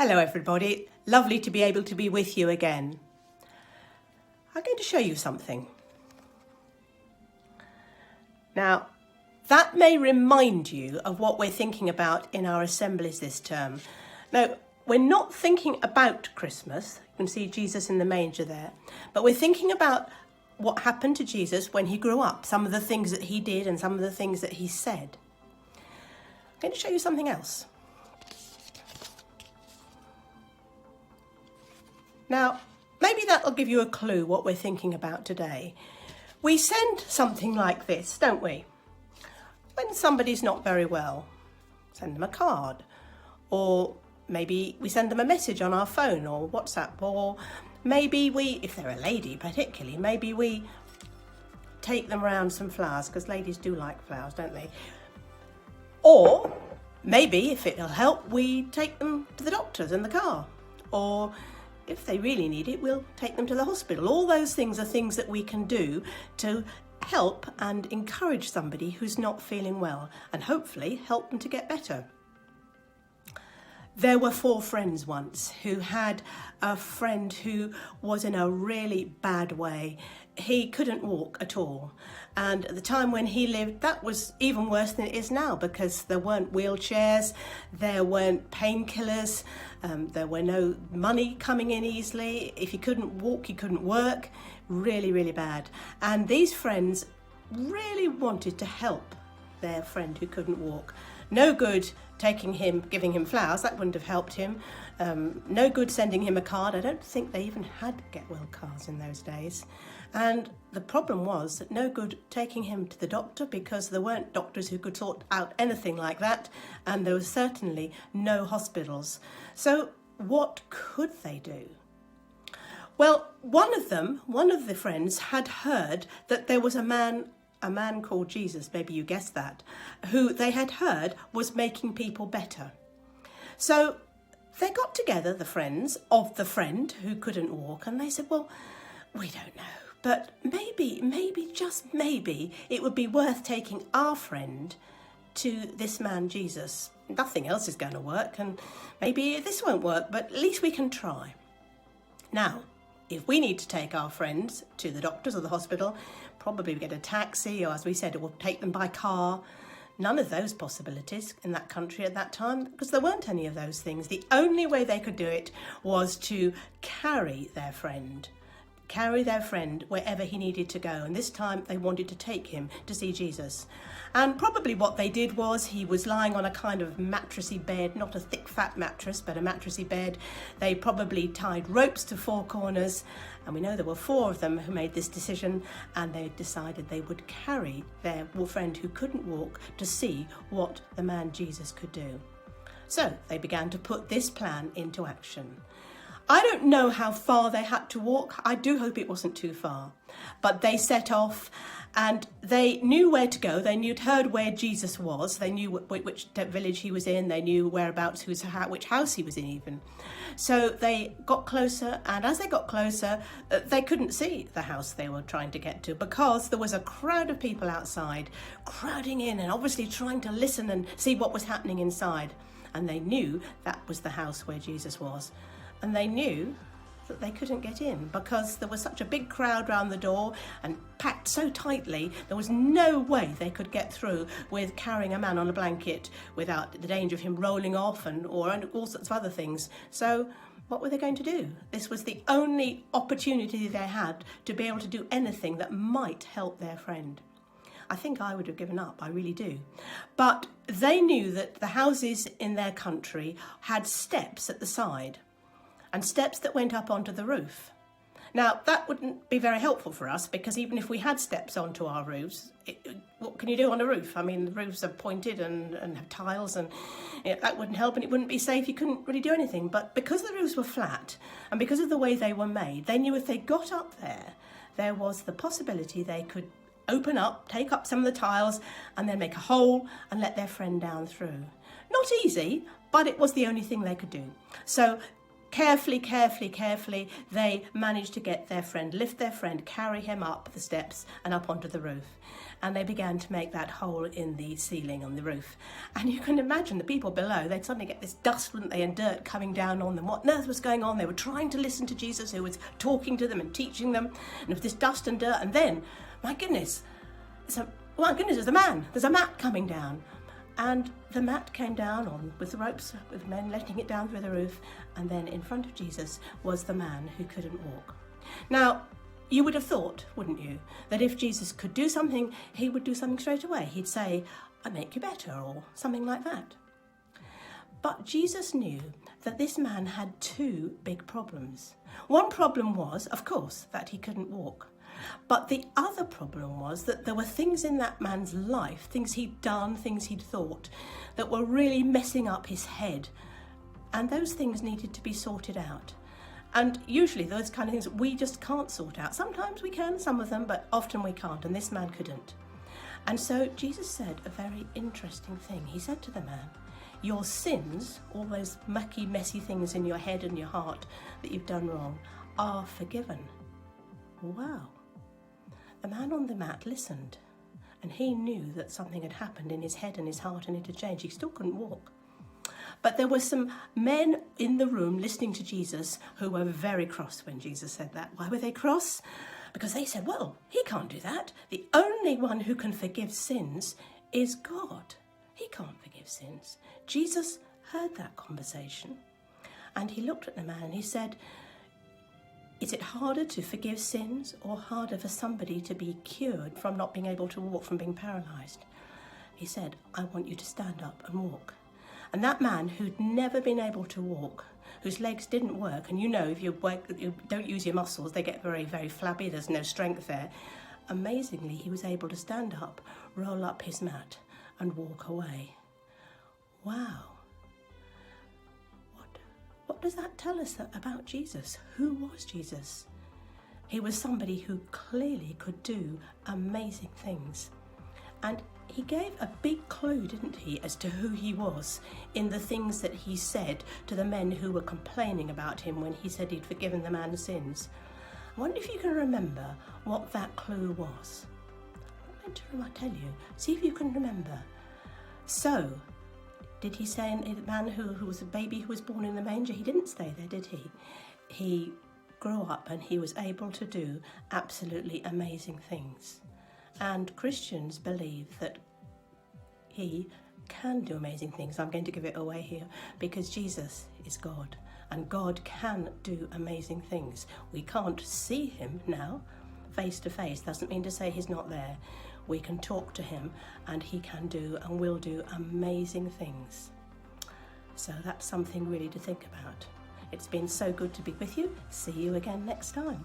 Hello everybody, lovely to be able to be with you again. I'm going to show you something. Now, that may remind you of what we're thinking about in our assemblies this term. Now, we're not thinking about Christmas, you can see Jesus in the manger there, but we're thinking about what happened to Jesus when he grew up, some of the things that he did and some of the things that he said. I'm going to show you something else. Now, maybe that'll give you a clue what we're thinking about today. We send something like this, don't we? When somebody's not very well, send them a card. Or maybe we send them a message on our phone or WhatsApp. Or maybe we, if they're a lady particularly, maybe we take them around some flowers, because ladies do like flowers, don't they? Or maybe, if it'll help, we take them to the doctors in the car. Or if they really need it, we'll take them to the hospital. All those things are things that we can do to help and encourage somebody who's not feeling well and hopefully help them to get better. There were 4 friends once who had a friend who was in a really bad way. He couldn't walk at all. And at the time when he lived, that was even worse than it is now, because there weren't wheelchairs, there weren't painkillers, there were no money coming in easily. If you couldn't walk, you couldn't work. Really, really bad. And these friends really wanted to help their friend who couldn't walk. No good taking him, giving him flowers, that wouldn't have helped him. No good sending him a card. I don't think they even had get well cards in those days. And the problem was that no good taking him to the doctor, because there weren't doctors who could sort out anything like that, and there was certainly no hospitals. So what could they do? Well, one of the friends had heard that there was a man called Jesus, maybe you guessed that, who they had heard was making people better. So they got together, the friends of the friend who couldn't walk, and they said, well, we don't know, but maybe, just maybe, it would be worth taking our friend to this man Jesus. Nothing else is going to work, and maybe this won't work, but at least we can try. Now, if we need to take our friends to the doctors or the hospital, probably we get a taxi, or as we said, it will take them by car. None of those possibilities in that country at that time, because there weren't any of those things. The only way they could do it was to carry their friend wherever he needed to go. And this time they wanted to take him to see Jesus. And probably what they did was, he was lying on a kind of mattressy bed, not a thick fat mattress, but a mattressy bed. They probably tied ropes to 4 corners. And we know there were 4 of them who made this decision, and they decided they would carry their friend who couldn't walk to see what the man Jesus could do. So they began to put this plan into action. I don't know how far they had to walk. I do hope it wasn't too far. But they set off, and they knew where to go. They heard where Jesus was. They knew which village he was in. They knew whereabouts, which house he was in even. So they got closer, and as they got closer, they couldn't see the house they were trying to get to, because there was a crowd of people outside crowding in and obviously trying to listen and see what was happening inside. And they knew that was the house where Jesus was. And they knew that they couldn't get in, because there was such a big crowd round the door and packed so tightly, there was no way they could get through with carrying a man on a blanket without the danger of him rolling off or all sorts of other things. So what were they going to do? This was the only opportunity they had to be able to do anything that might help their friend. I think I would have given up, I really do. But they knew that the houses in their country had steps at the side, and steps that went up onto the roof. Now, that wouldn't be very helpful for us, because even if we had steps onto our roofs, what can you do on a roof? I mean, the roofs are pointed and have tiles, and that wouldn't help, and it wouldn't be safe. You couldn't really do anything. But because the roofs were flat, and because of the way they were made, they knew if they got up there was the possibility they could open up, take up some of the tiles, and then make a hole and let their friend down through. Not easy, but it was the only thing they could do. So Carefully, they managed to lift their friend, carry him up the steps and up onto the roof. And they began to make that hole in the ceiling on the roof. And you can imagine the people below, they'd suddenly get this dust, wouldn't they, and dirt coming down on them. What on earth was going on? They were trying to listen to Jesus, who was talking to them and teaching them. And with this dust and dirt, and then, my goodness, there's a man. There's a mat coming down. And the mat came down with the ropes, with men letting it down through the roof. And then in front of Jesus was the man who couldn't walk. Now, you would have thought, wouldn't you, that if Jesus could do something, he would do something straight away. He'd say, I make you better, or something like that. But Jesus knew that this man had two big problems. One problem was, of course, that he couldn't walk. But the other problem was that there were things in that man's life, things he'd done, things he'd thought, that were really messing up his head. And those things needed to be sorted out. And usually those kind of things we just can't sort out. Sometimes we can, some of them, but often we can't, and this man couldn't. And so Jesus said a very interesting thing. He said to the man, your sins, all those mucky, messy things in your head and your heart that you've done wrong, are forgiven. Wow. The man on the mat listened, and he knew that something had happened in his head and his heart, and it had changed. He still couldn't walk. But there were some men in the room listening to Jesus who were very cross when Jesus said that. Why were they cross? Because they said, well, he can't do that. The only one who can forgive sins is God. He can't forgive sins. Jesus heard that conversation, and he looked at the man and he said, is it harder to forgive sins or harder for somebody to be cured from not being able to walk, from being paralysed? He said, I want you to stand up and walk. And that man who'd never been able to walk, whose legs didn't work, and you know if you don't use your muscles, they get very, very flabby, there's no strength there. Amazingly, he was able to stand up, roll up his mat and walk away. Wow. What does that tell us about Jesus? Who was Jesus? He was somebody who clearly could do amazing things. And he gave a big clue, didn't he, as to who he was in the things that he said to the men who were complaining about him when he said he'd forgiven the man's sins. I wonder if you can remember what that clue was. I'm going to tell you. See if you can remember. So, did he say the man who was a baby who was born in the manger? He didn't stay there, did he? He grew up and he was able to do absolutely amazing things. And Christians believe that he can do amazing things. I'm going to give it away here because Jesus is God and God can do amazing things. We can't see him now face to face. Doesn't mean to say he's not there. We can talk to him and he can do and will do amazing things. So that's something really to think about. It's been so good to be with you. See you again next time.